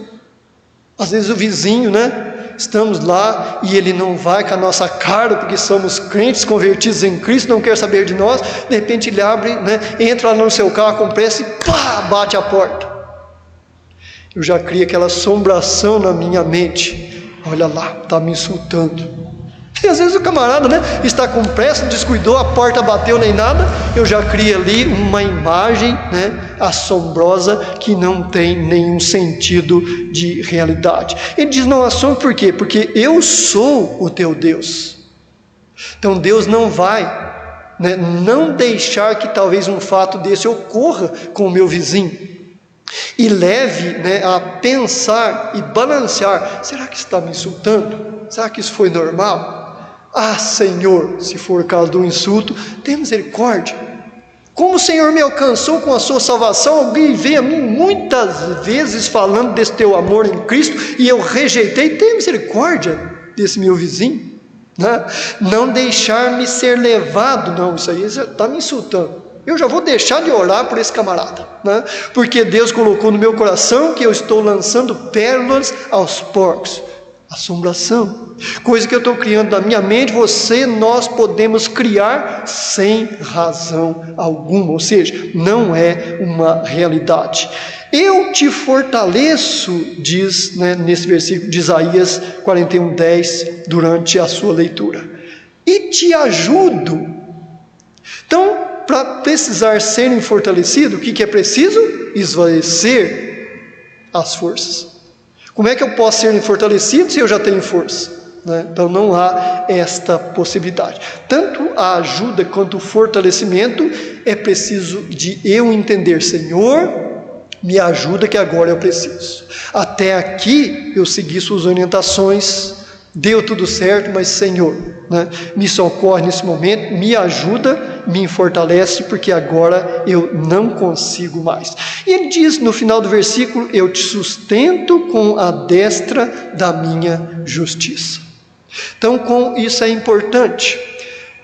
Às vezes o vizinho, né? Estamos lá e ele não vai com a nossa cara, porque somos crentes convertidos em Cristo, não quer saber de nós. De repente ele abre, né, entra lá no seu carro com pressa e pá, bate a porta. Eu já criei aquela assombração na minha mente. Olha lá, está me insultando. E às vezes o camarada, né, está com pressa, descuidou, a porta bateu nem nada, eu já criei ali uma imagem, né, assombrosa que não tem nenhum sentido de realidade. Ele diz não assombre por quê? Porque eu sou o teu Deus. Então Deus não vai, né, não deixar que talvez um fato desse ocorra com o meu vizinho e leve, né, a pensar e balancear, será que está me insultando? Será que isso foi normal? Ah, Senhor, se for caso do insulto, tenha misericórdia. Como o Senhor me alcançou com a sua salvação, alguém veio a mim muitas vezes falando desse teu amor em Cristo, e eu rejeitei, tenha misericórdia desse meu vizinho, né? Não deixar-me ser levado, não, isso aí está me insultando. Eu já vou deixar de orar por esse camarada, né? Porque Deus colocou no meu coração que eu estou lançando pérolas aos porcos. Assombração, coisa que eu estou criando na minha mente, nós podemos criar sem razão alguma, ou seja, não é uma realidade. Eu te fortaleço, diz, né, nesse versículo de Isaías 41:10, durante a sua leitura, e te ajudo. Então, para precisar ser fortalecido, o que é preciso? Esvaecer as forças. Como é que eu posso ser fortalecido se eu já tenho força? Né? Então não há esta possibilidade. Tanto a ajuda quanto o fortalecimento é preciso de eu entender, Senhor, me ajuda que agora eu preciso. Até aqui eu segui suas orientações, deu tudo certo, mas Senhor, né, me socorre nesse momento, me ajuda, me fortalece, porque agora eu não consigo mais. E ele diz no final do versículo, eu te sustento com a destra da minha justiça. Então, com isso é importante.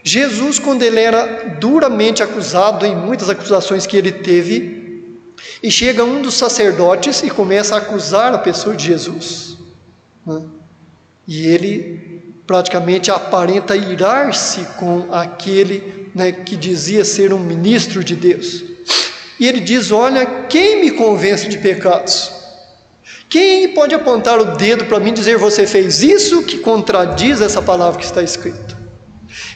Jesus, quando ele era duramente acusado, em muitas acusações que ele teve, e chega um dos sacerdotes e começa a acusar a pessoa de Jesus, né? E ele praticamente aparenta irar-se com aquele, né, que dizia ser um ministro de Deus. E ele diz, olha, quem me convence de pecados? Quem pode apontar o dedo para mim e dizer, você fez isso que contradiz essa palavra que está escrita?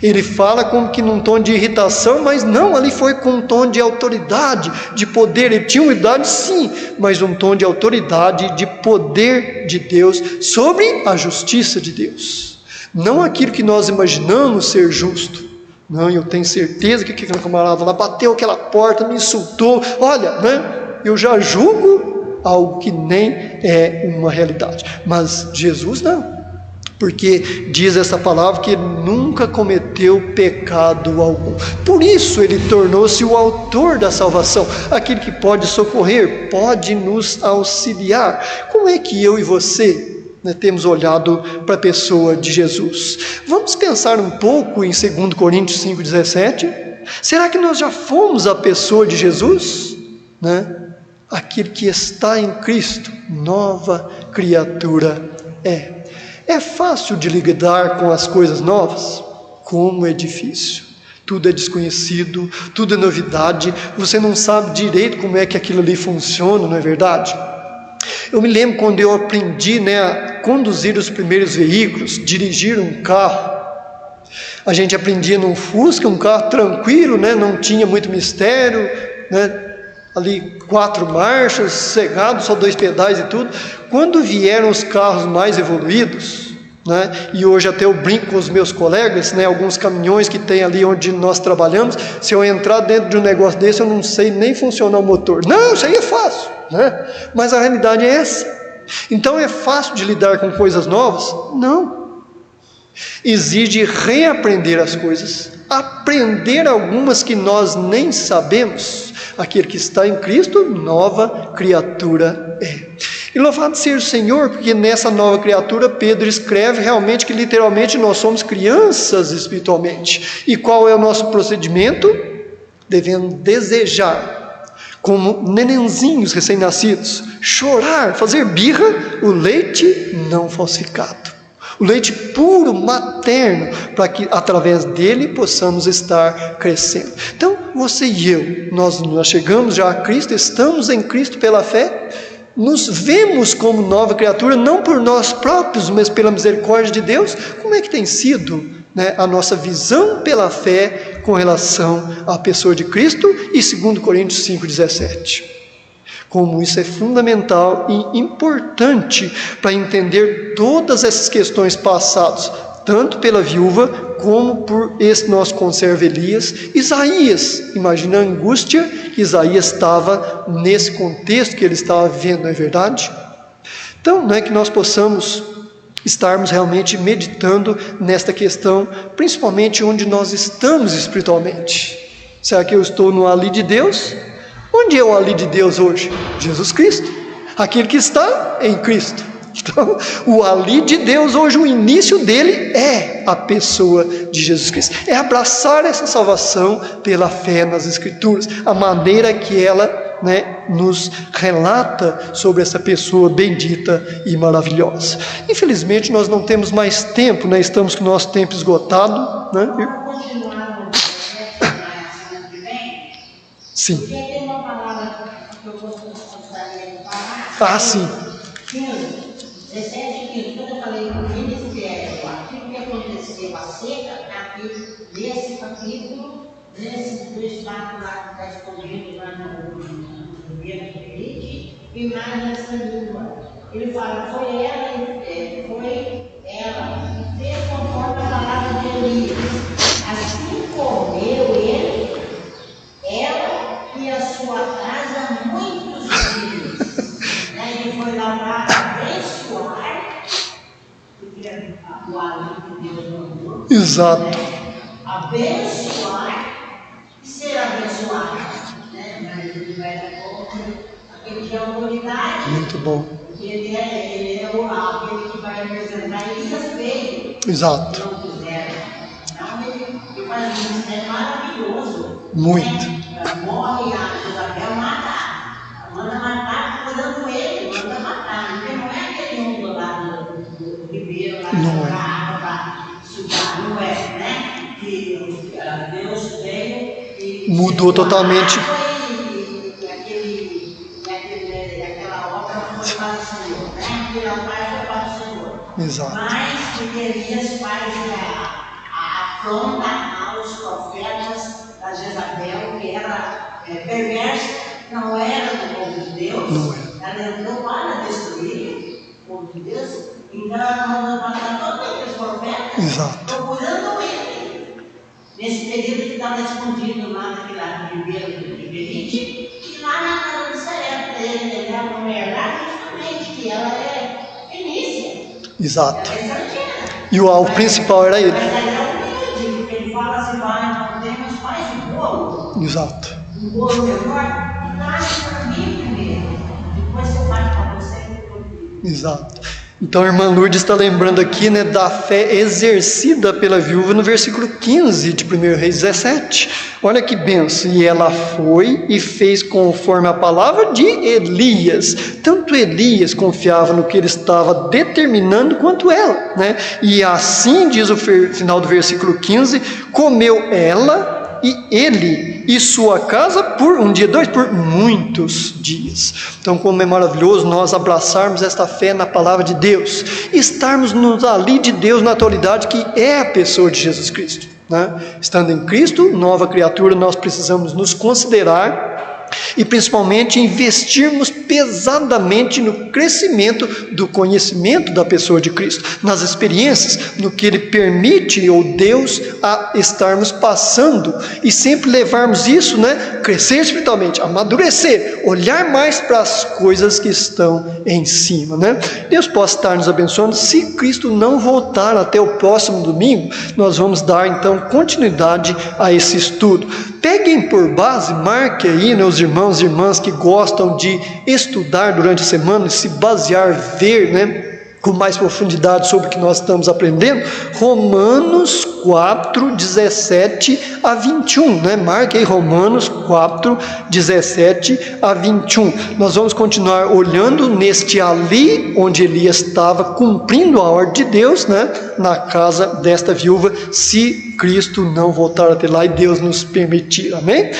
Ele fala como que num tom de irritação, mas não, ali foi com um tom de autoridade, de poder. Ele tinha humildade sim, mas um tom de autoridade, de poder de Deus, sobre a justiça de Deus. Não aquilo que nós imaginamos ser justo. Não, eu tenho certeza que aquele camarada lá bateu aquela porta, me insultou. Olha, né, eu já julgo algo que nem é uma realidade. Mas Jesus não. Porque diz essa palavra que ele nunca cometeu pecado algum. Por isso ele tornou-se o autor da salvação, aquele que pode socorrer, pode nos auxiliar. Como é que eu e você, né, temos olhado para a pessoa de Jesus? Vamos pensar um pouco em 2 Coríntios 5,17. Será que nós já fomos a pessoa de Jesus? Né? Aquele que está em Cristo, nova criatura é. É fácil de lidar com as coisas novas? Como é difícil. Tudo é desconhecido, tudo é novidade, você não sabe direito como é que aquilo ali funciona, não é verdade? Eu me lembro quando eu aprendi, né, a conduzir os primeiros veículos, dirigir um carro. A gente aprendia num Fusca, um carro tranquilo, né, não tinha muito mistério, né, ali 4 marchas, sossegado, só 2 pedais e tudo. Quando vieram os carros mais evoluídos, né? E hoje até eu brinco com os meus colegas, né? Alguns caminhões que tem ali onde nós trabalhamos, se eu entrar dentro de um negócio desse, eu não sei nem funcionar o motor. Não, isso aí é fácil, né? Mas a realidade é essa. Então é fácil de lidar com coisas novas? Não. Exige reaprender as coisas, aprender algumas que nós nem sabemos. Aquele que está em Cristo, nova criatura é. E louvado seja o Senhor, porque nessa nova criatura Pedro escreve realmente que literalmente nós somos crianças espiritualmente. E qual é o nosso procedimento? Devemos desejar, como nenenzinhos recém-nascidos, chorar, fazer birra, o leite não falsificado, o leite puro, materno, para que através dele possamos estar crescendo. Então você e eu, nós chegamos já a Cristo, estamos em Cristo pela fé, nos vemos como nova criatura, não por nós próprios, mas pela misericórdia de Deus. Como é que tem sido, né, a nossa visão pela fé com relação à pessoa de Cristo? E 2 Coríntios 5,17. Como isso é fundamental e importante para entender todas essas questões passadas, tanto pela viúva como por esse nosso conservo Elias. Isaías, imagina a angústia que Isaías estava nesse contexto que ele estava vivendo, não é verdade? Então, não é que nós possamos estarmos realmente meditando nesta questão, principalmente onde nós estamos espiritualmente. Será que eu estou no ali de Deus? Onde é o ali de Deus hoje? Jesus Cristo, aquele que está em Cristo. Então, o ali de Deus hoje, o início dele é a pessoa de Jesus Cristo, é abraçar essa salvação pela fé nas Escrituras, a maneira que ela, né, nos relata sobre essa pessoa bendita e maravilhosa. Infelizmente nós não temos mais tempo, né? Estamos com o nosso tempo esgotado, né? Vamos continuar no processo na semana que vem? Sim. Porque tem uma palavra que eu gostaria de falar. Ah, sim. 17, 15, quando eu falei do ministério, aquilo que aconteceu, a seca, aqui, nesse capítulo, nesses dois fatos lá que está escondido lá no primeiro Felipe, e mais nessa língua. Ele fala, foi ela que fez conforme a palavra de Elias. Assim comeu ele, ela e a sua casa muitos dias. Ele foi lá para abençoar, porque o além de Deus mandou. Exato. Abençoar e ser abençoado. Mas ele vai dar conta, aquele que é autoridade. Muito bom. Ele é aquele que vai representar Elias veio. Exato. Não quiser. Então ele faz um ministério maravilhoso. Muito. Morre a Isabel, manda matar, cuidando ele, manda matar. Porque não é aquele mundo lá do Ribeiro, lá para estudar, não é, né? Que Deus veio e mudou totalmente. Aquela obra foi para o Senhor, né? Aquele altar foi para o Senhor. Exato. Mas porque Elias faz a afronta aos profetas da Jezabel, que era perversa, não era do povo de Deus. Não era. Ela entrou para destruir o povo de Deus. Então ela mandou matar todos aqueles profetas. Exato. Procurando ele. Nesse período que estava escondido lá naquela ribeira de Berite, e lá na casa de Sarepta, ele era uma mulher justamente, que ela é fenícia. Exato. Ela é estrangeira. E o alvo principal era ele. Mas ela é humilde, porque ele fala assim, não temos mais um bolo. Exato. Um bolo menor, e traz para mim primeiro. Depois você faz para você. Exato. Então a irmã Lourdes está lembrando aqui, né, da fé exercida pela viúva no versículo 15 de 1 Reis 17. Olha que benção. E ela foi e fez conforme a palavra de Elias. Tanto Elias confiava no que ele estava determinando quanto ela, né? E assim diz o final do versículo 15: comeu ela e ele e sua casa por um dia, por muitos dias. Então, como é maravilhoso nós abraçarmos esta fé na palavra de Deus, estarmos nos ali de Deus na atualidade, que é a pessoa de Jesus Cristo, né? Estando em Cristo, nova criatura, nós precisamos nos considerar e principalmente investirmos pesadamente no crescimento do conhecimento da pessoa de Cristo, nas experiências, no que Ele permite, ou Deus, a estarmos passando, e sempre levarmos isso, crescer espiritualmente, amadurecer, olhar mais para as coisas que estão em cima, Deus possa estar nos abençoando. Se Cristo não voltar até o próximo domingo, nós vamos dar então continuidade a esse estudo. Peguem por base, marque aí, os irmãos e irmãs que gostam de estudar durante a semana e se basear, ver, com mais profundidade sobre o que nós estamos aprendendo, Romanos 4, 17 a 21, Marque aí Romanos 4, 17 a 21. Nós vamos continuar olhando neste ali, onde Elias estava cumprindo a ordem de Deus, na casa desta viúva, se Cristo não voltar até lá e Deus nos permitir, amém?